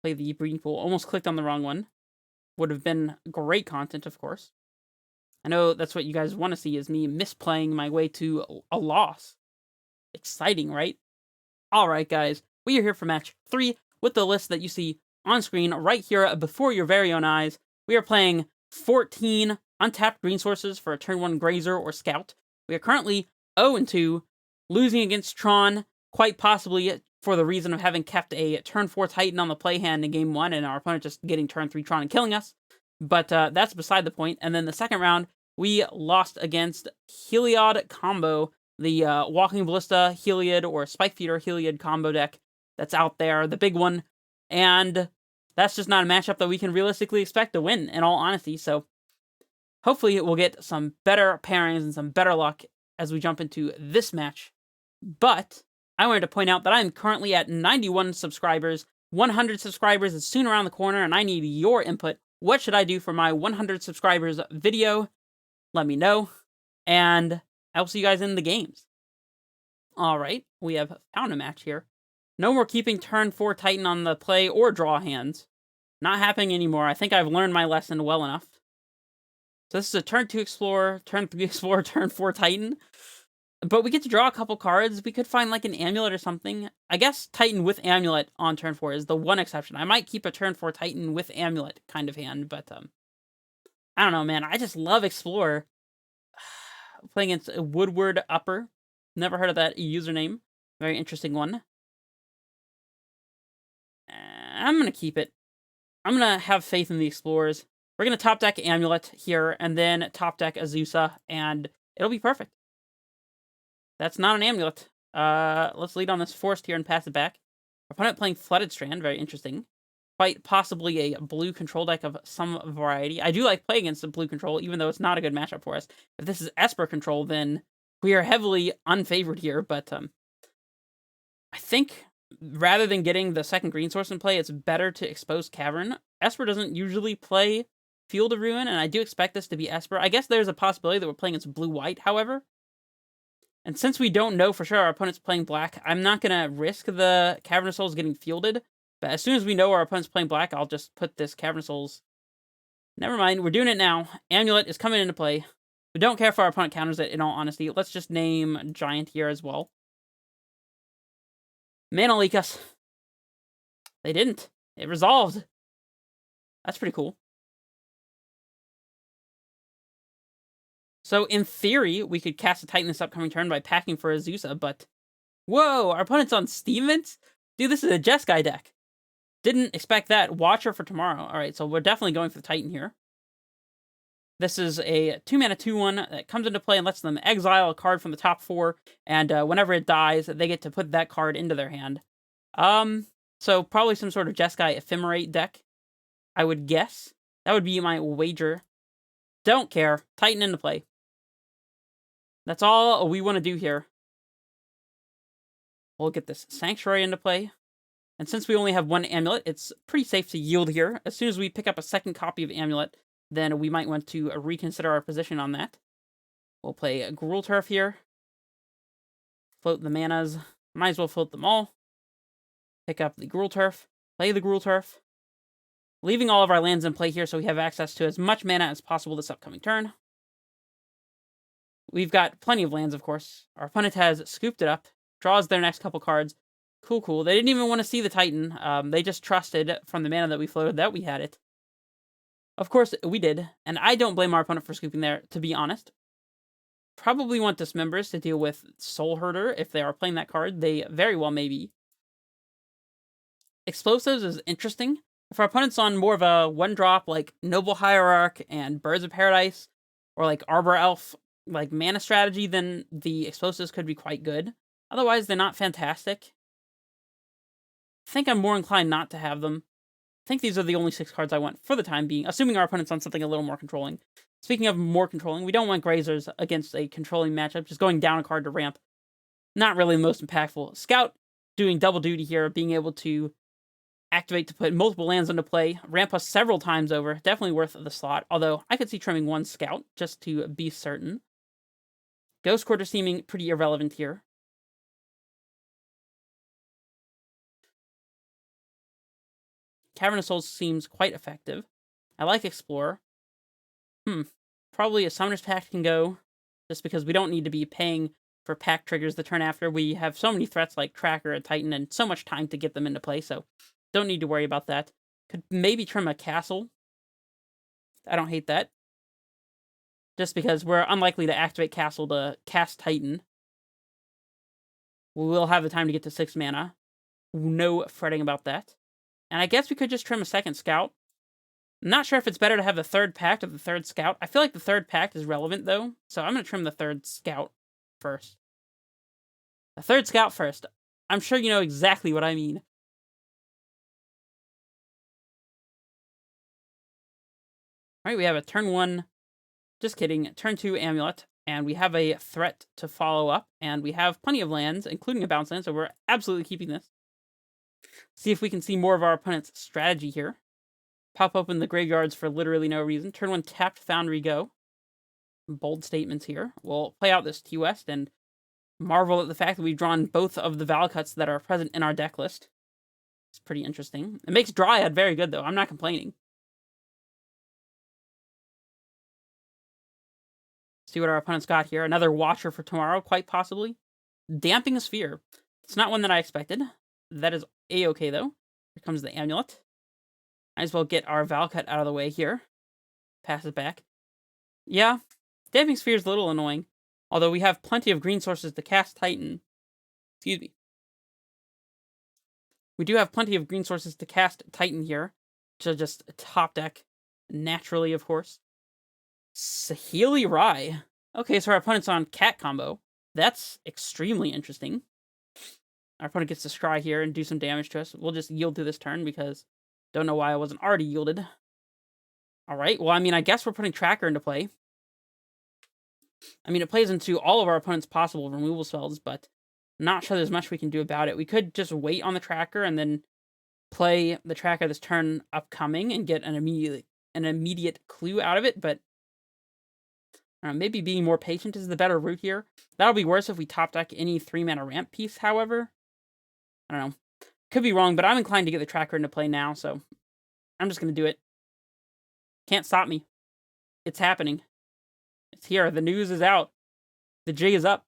Play the breeding pool. Almost clicked on the wrong one. Would have been great content, of course. I know that's what you guys want to see, is me misplaying my way to a loss. Exciting, right? Alright, guys. We are here for match 3 with the list that you see on screen right here before your very own eyes. We are playing 14 untapped green sources for a turn 1 Grazer or Scout. We are currently 0-2, losing against Tron, quite possibly for the reason of having kept a turn 4 Titan on the play hand in game 1 and our opponent just getting turn 3 Tron and killing us. But that's beside the point. And then the second round, we lost against Jeskai Combo, the Walking Ballista Heliod or Spike Feeder Heliod combo deck that's out there, the big one. And that's just not a matchup that we can realistically expect to win, in all honesty. So hopefully we'll get some better pairings and some better luck as we jump into this match. But I wanted to point out that I'm currently at 91 subscribers. 100 subscribers is soon around the corner, and I need your input. What should I do for my 100 subscribers video? Let me know. And I'll see you guys in the games. Alright, we have found a match here. No more keeping turn 4 Titan on the play or draw hands. Not happening anymore. I think I've learned my lesson well enough. So this is a turn 2 Explorer, turn 3 Explorer, turn 4 Titan. But we get to draw a couple cards. We could find like an Amulet or something. I guess Titan with Amulet on turn 4 is the one exception. I might keep a turn 4 Titan with Amulet kind of hand, but I don't know, man. I just love Explorer. Playing against a Woodward Upper. Never heard of that username. Very interesting one. I'm going to keep it. I'm going to have faith in the Explorers. We're going to top deck Amulet here, and then top deck Azusa, and it'll be perfect. That's not an Amulet. Let's lead on this Forest here and pass it back. Opponent playing Flooded Strand. Very interesting. Quite possibly a blue control deck of some variety. I do like playing against the blue control, even though it's not a good matchup for us. If this is Esper control, then we are heavily unfavored here, but I think rather than getting the second green source in play, it's better to expose Cavern. Esper doesn't usually play Field of Ruin, and I do expect this to be Esper. I guess there's a possibility that we're playing against blue-white, however. And since we don't know for sure our opponent's playing black, I'm not going to risk the Cavern Souls getting fielded. But as soon as we know our opponent's playing black, I'll just put this Cavern Souls. Never mind, we're doing it now. Amulet is coming into play. We don't care if our opponent counters it, in all honesty. Let's just name Giant here as well. Mana leak us. They didn't. It resolved. That's pretty cool. So, in theory, we could cast a Titan this upcoming turn by packing for Azusa, but... Whoa, our opponent's on Stevens? Dude, this is a Jeskai deck. Didn't expect that. Watcher for tomorrow. Alright, so we're definitely going for the Titan here. This is a 2-mana 2/1 that comes into play and lets them exile a card from the top 4, and whenever it dies, they get to put that card into their hand. So probably some sort of Jeskai Ephemerate deck, I would guess. That would be my wager. Don't care. Titan into play. That's all we want to do here. We'll get this Sanctuary into play. And since we only have one Amulet, it's pretty safe to yield here. As soon as we pick up a second copy of Amulet, then we might want to reconsider our position on that. We'll play a Gruul Turf here. Float the manas. Might as well float them all. Pick up the Gruul Turf. Play the Gruul Turf. Leaving all of our lands in play here so we have access to as much mana as possible this upcoming turn. We've got plenty of lands, of course. Our opponent has scooped it up. Draws their next couple cards. Cool. They didn't even want to see the Titan. They just trusted from the mana that we floated that we had it. Of course, we did. And I don't blame our opponent for scooping there, to be honest. Probably want Dismembers to deal with Soul Herder if they are playing that card. They very well may be. Explosives is interesting. If our opponent's on more of a 1-drop, like Noble Hierarch and Birds of Paradise, or like Arbor Elf, like mana strategy, then the explosives could be quite good. Otherwise, they're not fantastic. I think I'm more inclined not to have them. I think these are the only 6 cards I want for the time being, assuming our opponent's on something a little more controlling. Speaking of more controlling, we don't want Grazers against a controlling matchup, just going down a card to ramp. Not really the most impactful. Scout doing double duty here, being able to activate to put multiple lands into play, ramp us several times over, definitely worth the slot, although I could see trimming 1 Scout, just to be certain. Ghost Quarter seeming pretty irrelevant here. Cavernous Souls seems quite effective. I like Explore. Probably a Summoner's Pact can go, just because we don't need to be paying for pack triggers the turn after. We have so many threats like Tracker, a Titan, and so much time to get them into play, so don't need to worry about that. Could maybe trim a Castle. I don't hate that. Just because we're unlikely to activate Castle to cast Titan. We will have the time to get to 6 mana. No fretting about that. And I guess we could just trim a second Scout. I'm not sure if it's better to have the third Pact or the third Scout. I feel like the third Pact is relevant, though. So I'm going to trim the third Scout first. The third Scout first. I'm sure you know exactly what I mean. Alright, we have a turn 1. Just kidding. Turn 2 Amulet. And we have a threat to follow up. And we have plenty of lands, including a bounce land. So we're absolutely keeping this. See if we can see more of our opponent's strategy here. Pop open the graveyards for literally no reason. Turn 1 tapped Foundry go. Bold statements here. We'll play out this T-West and marvel at the fact that we've drawn both of the Valcuts that are present in our deck list. It's pretty interesting. It makes Dryad very good, though. I'm not complaining. See what our opponent's got here. Another Watcher for tomorrow, quite possibly. Damping Sphere. It's not one that I expected. That is A-okay, though. Here comes the Amulet. Might as well get our Valcut out of the way here. Pass it back. Yeah, Damping Sphere is a little annoying. Although we have plenty of green sources to cast Titan. Excuse me. We do have plenty of green sources to cast Titan here. To just top deck. Naturally, of course. Saheeli Rye. Okay, so our opponent's on Cat Combo. That's extremely interesting. Our opponent gets to scry here and do some damage to us. We'll just yield to this turn because don't know why I wasn't already yielded. Alright, well, I mean, I guess we're putting Tracker into play. I mean, it plays into all of our opponent's possible removal spells, but not sure there's much we can do about it. We could just wait on the Tracker and then play the Tracker this turn upcoming and get an immediate clue out of it, but maybe being more patient is the better route here. That'll be worse if we top deck any 3-mana ramp piece, however. I don't know. Could be wrong, but I'm inclined to get the Tracker into play now, so I'm just going to do it. Can't stop me. It's happening. It's here. The news is out. The jig is up.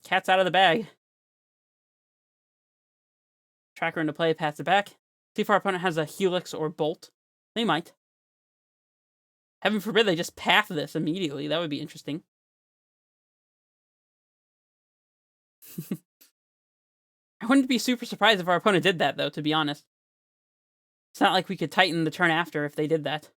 Cat's out of the bag. Tracker into play, pass it back. See if our opponent has a Helix or Bolt. They might. Heaven forbid they just path this immediately. That would be interesting. I wouldn't be super surprised if our opponent did that, though, to be honest. It's not like we could Titan the turn after if they did that.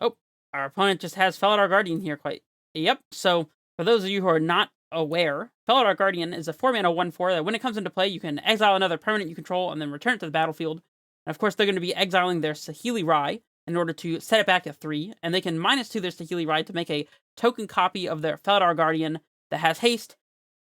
Oh, our opponent just has Felidar Guardian here quite... Yep, so for those of you who are not aware, Felidar Guardian is a 4-mana 1/4 that when it comes into play, you can exile another permanent you control and then return it to the battlefield. And of course, they're going to be exiling their Saheeli Rye in order to set it back to 3, and they can -2 their Saheeli Rye to make a token copy of their Felidar Guardian that has haste,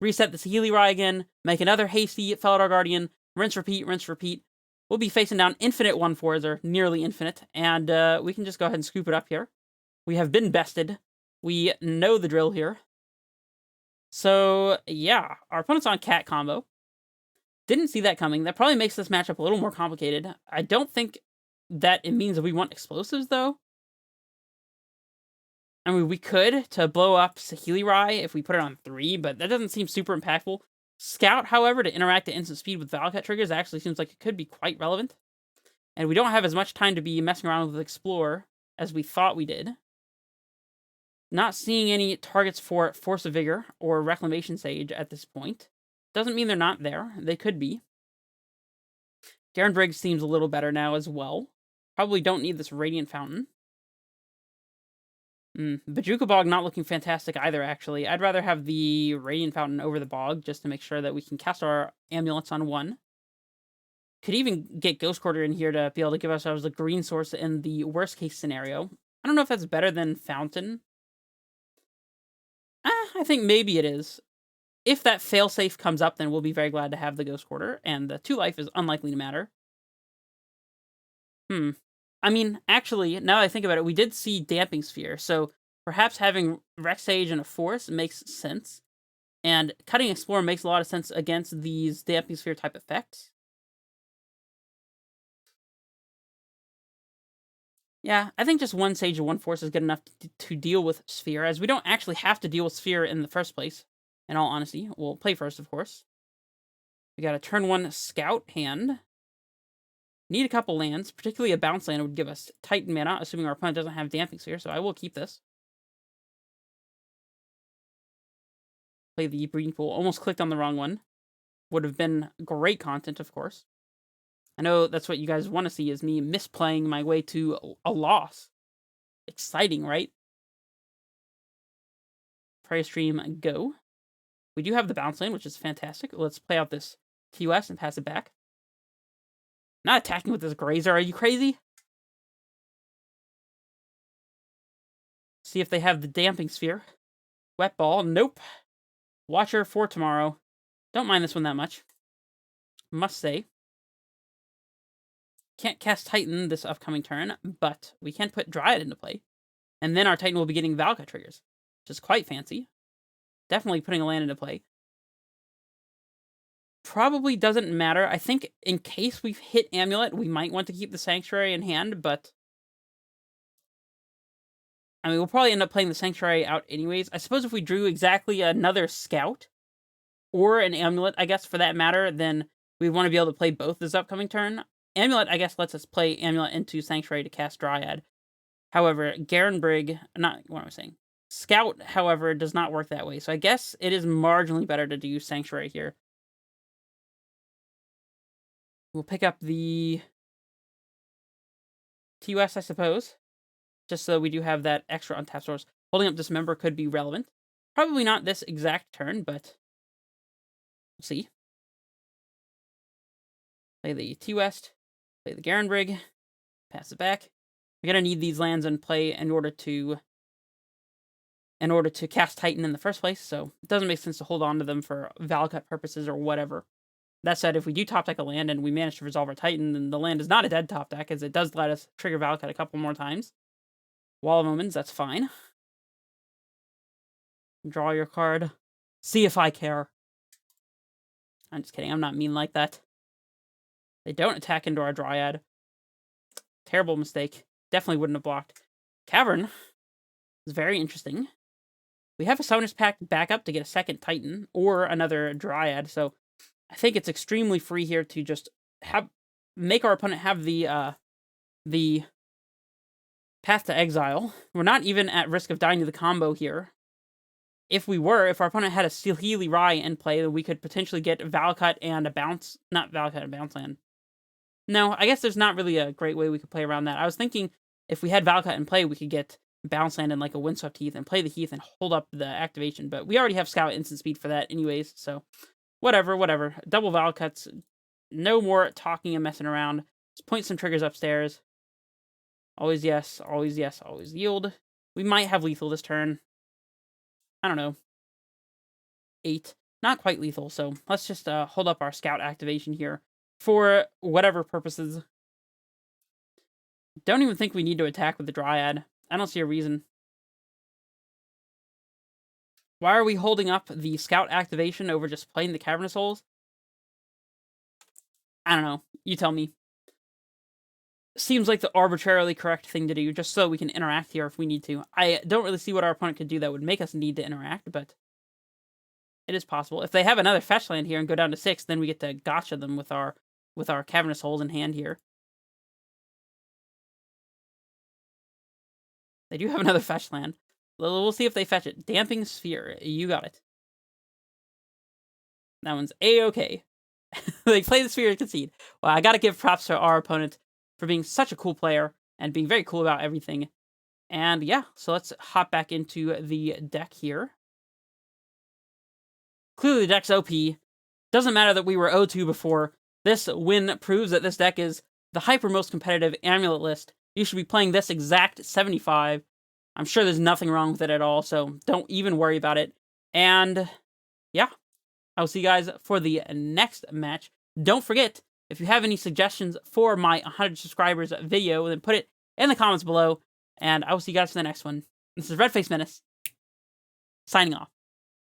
reset the Saheeli Rye again, make another hasty Felidar Guardian, rinse, repeat, rinse, repeat. We'll be facing down infinite 1/4s, or nearly infinite, and we can just go ahead and scoop it up here. We have been bested. We know the drill here. So, yeah, our opponent's on Cat Combo. Didn't see that coming. That probably makes this matchup a little more complicated. I don't think that it means that we want explosives, though. I mean, we could to blow up Saheeli Rye if we put it on 3, but that doesn't seem super impactful. Scout, however, to interact at instant speed with Valcut triggers actually seems like it could be quite relevant. And we don't have as much time to be messing around with Explore as we thought we did. Not seeing any targets for Force of Vigor or Reclamation Sage at this point. Doesn't mean they're not there. They could be. Garen Briggs seems a little better now as well. Probably don't need this Radiant Fountain. Bajuka Bog not looking fantastic either, actually. I'd rather have the Radiant Fountain over the Bog, just to make sure that we can cast our amulets on 1. Could even get Ghost Quarter in here to be able to give ourselves a green source in the worst-case scenario. I don't know if that's better than Fountain. I think maybe it is. If that failsafe comes up, then we'll be very glad to have the Ghost Quarter, and the 2 life is unlikely to matter. I mean, actually, now that I think about it, we did see Damping Sphere, so perhaps having Rex Sage and a Force makes sense. And Cutting Explorer makes a lot of sense against these Damping Sphere type effects. Yeah, I think just one Sage and one Force is good enough to deal with Sphere, as we don't actually have to deal with Sphere in the first place, in all honesty. We'll play first, of course. We got a turn 1 Scout hand. Need a couple lands, particularly a bounce land would give us Titan mana, assuming our opponent doesn't have Damping Sphere, so I will keep this. Play the Breeding Pool. Almost clicked on the wrong one. Would have been great content, of course. I know that's what you guys want to see, is me misplaying my way to a loss. Exciting, right? Prey Stream, go. We do have the bounce lane, which is fantastic. Let's play out this TOS and pass it back. Not attacking with this Grazer, are you crazy? See if they have the Damping Sphere. Wet Ball, nope. Watcher for tomorrow. Don't mind this one that much. Must say. Can't cast Titan this upcoming turn, but we can put Dryad into play. And then our Titan will be getting Valka triggers, which is quite fancy. Definitely putting a land into play. Probably doesn't matter. I think in case we've hit Amulet, we might want to keep the Sanctuary in hand, but I mean, we'll probably end up playing the Sanctuary out anyways. I suppose if we drew exactly another Scout, or an Amulet, I guess, for that matter, then we want to be able to play both this upcoming turn. Amulet, I guess, lets us play Amulet into Sanctuary to cast Dryad. However, what am I saying? Scout, however, does not work that way, so I guess it is marginally better to do Sanctuary here. We'll pick up the TOS, I suppose, just so we do have that extra untapped source. Holding up Dismember could be relevant. Probably not this exact turn, but we'll see. Play the T-West, play the Garenbrig, pass it back. We're going to need these lands in play in order to cast Titan in the first place, so it doesn't make sense to hold on to them for Valcut purposes or whatever. That said, if we do top deck a land and we manage to resolve our Titan, then the land is not a dead top deck, as it does let us trigger Valcut a couple more times. Wall of Omens, that's fine. Draw your card. See if I care. I'm just kidding, I'm not mean like that. They don't attack into our Dryad. Terrible mistake. Definitely wouldn't have blocked. Cavern is very interesting. We have a Summoner's Pact backup to get a second Titan, or another Dryad, so I think it's extremely free here to just make our opponent have the Path to Exile. We're not even at risk of dying to the combo here. If our opponent had a Saheeli Rai in play, then we could potentially get Valcut and a bounce, not Valcut, a bounce land. No, I guess there's not really a great way we could play around that. I was thinking if we had Valcut in play, we could get bounce land and like a Windswept Heath and play the Heath and hold up the activation, but we already have Scout instant speed for that anyways, so whatever. Double Valcuts, no more talking and messing around. Just point some triggers upstairs. Always yes, always yield. We might have lethal this turn. I don't know. 8. Not quite lethal, so let's just hold up our Scout activation here for whatever purposes. Don't even think we need to attack with the Dryad. I don't see a reason. Why are we holding up the Scout activation over just playing the Cavernous Holes? I don't know. You tell me. Seems like the arbitrarily correct thing to do, just so we can interact here if we need to. I don't really see what our opponent could do that would make us need to interact, but it is possible. If they have another fetch land here and go down to 6, then we get to gotcha them with our Cavernous Holes in hand here. They do have another fetch land. We'll see if they fetch it. Damping Sphere. You got it. That one's A-okay. They play the Sphere and concede. Well, I gotta give props to our opponent for being such a cool player and being very cool about everything. And yeah, so let's hop back into the deck here. Clearly the deck's OP. Doesn't matter that we were 0-2 before. This win proves that this deck is the most competitive Amulet list. You should be playing this exact 75. I'm sure there's nothing wrong with it at all, so don't even worry about it. And yeah, I'll see you guys for the next match. Don't forget, if you have any suggestions for my 100 subscribers video, then put it in the comments below, and I will see you guys for the next one. This is Redface Menace, signing off.